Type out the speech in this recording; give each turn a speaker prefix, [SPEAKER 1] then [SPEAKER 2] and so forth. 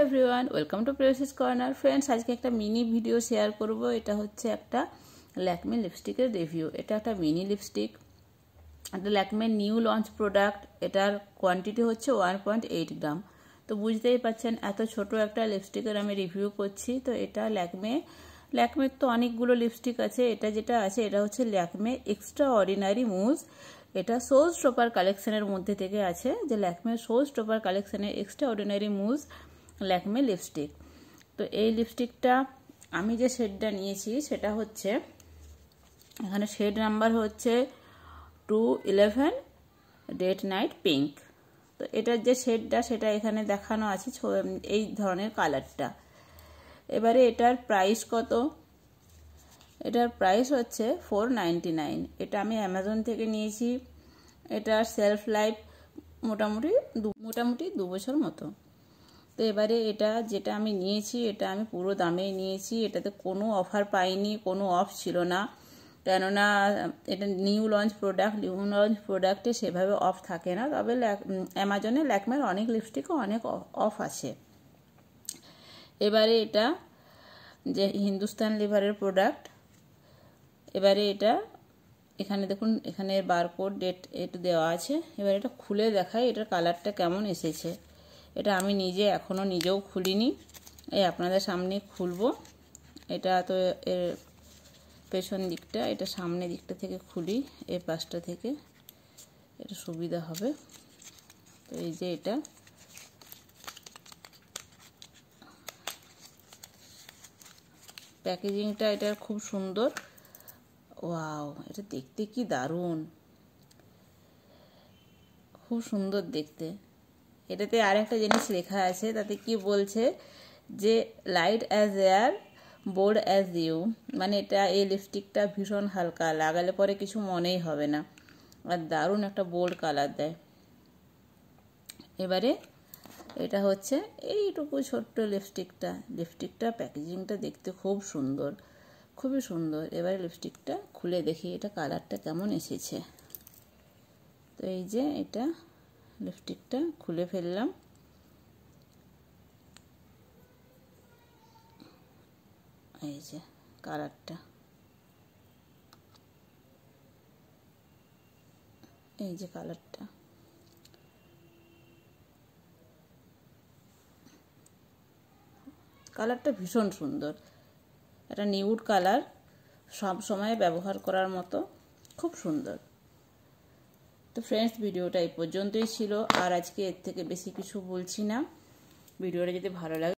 [SPEAKER 1] Everyone welcome to प्रेसिस corner. Friends आज के एक मिनी भिडियो शेयर करब। এটা হচ্ছে একটা ল্যাকমে লিপস্টিকের রিভিউ। এটা একটা মিনি লিপস্টিক, একটা ল্যাকমে নিউ লঞ্চ প্রোডাক্ট। এটার কোয়ান্টিটি হচ্ছে 1.8 গ্রাম। তো বুঝতেই পাচ্ছেন এত ছোট একটা লিপস্টিকের আমি রিভিউ করছি। তো এটা ল্যাকমে তো অনেকগুলো লিপস্টিক আছে, এটা যেটা আছে এটা হচ্ছে ল্যাকমে এক্সট্রা অর্ডিনারি মুজ। এটা শো স্টপার কালেকশনের মধ্যে থেকে আছে, যে ল্যাকমে শো স্টপার কালেকশনের এক্সট্রা অর্ডিনারি মুজ ল্যাকমে লিপস্টিক। তো এই লিপস্টিকটা আমি যে শেডটা নিয়েছি সেটা হচ্ছে, এখানে শেড নাম্বার হচ্ছে 211 ডেট নাইট পিঙ্ক। তো এটার যে শেডটা সেটা এখানে দেখানো আছে, এই ধরনের কালারটা। এবারে এটার প্রাইস কত? এটার প্রাইস হচ্ছে 499। এটা আমি অ্যামাজন থেকে নিয়েছি। এটার সেলফ লাইফ মোটামুটি 2 বছর মতো। তো এবারে এটা যেটা আমি নিয়েছি এটা আমি পুরো দামেই নিয়েছি। এটাতে কোনো অফার পাইনি, কোনো অফ ছিল না, কেননা এটা নিউ লঞ্চ প্রোডাক্টে সেভাবে অফ থাকে না। তবে অ্যামাজনে ল্যাকমের অনেক লিপস্টিকও অনেক অফ আছে। এবারে এটা যে হিন্দুস্তান লিভারের প্রোডাক্ট। এবারে এটা এখানে দেখুন, এখানে বারকোড ডেট এটা দেওয়া আছে। এবার এটা খুলে দেখাই এটার কালারটা কেমন এসেছে। এটা আমি নিজেও খুলিনি, এই আপনাদের সামনে খুলবো। এটা তো এর পেছন দিকটা, এটা সামনের দিকটা থেকে খুলি, এই পাশটা থেকে এটা সুবিধা হবে। তো এই যে এটা প্যাকেজিংটা এটার খুব সুন্দর। ওয়াও, এটা দেখতে কি দারুণ, খুব সুন্দর দেখতে। এটাতে আর একটা জিনিস লেখা আছে, তাতে কি বলছে যে light as air bold as you. মানে এই লিপস্টিকটা ভীষণ হালকা, লাগালে পরে কিছু মনেই হবে না, আর দারুণ একটা বোল্ড কালার দেয়। এবারে এটা হচ্ছে এইটুকু ছোট্ট লিপস্টিকটা প্যাকেজিংটা দেখতে খুব সুন্দর, খুবই সুন্দর। এবারে লিপস্টিকটা খুলে দেখি এটা কালারটা কেমন এসেছে। তো এই যে এটা লিপস্টিকটা খুলে ফেললাম। এই যে কালারটা, এই যে কালারটা ভীষণ সুন্দর। এটা নিউড কালার, সব সময় ব্যবহার করার মতো, খুব সুন্দর। তো ফ্রেন্ডস ভিডিওটা এই পর্যন্তই ছিল, আর আজকে এর থেকে বেশি কিছু বলছি না। ভিডিওটা যদি ভালো লাগে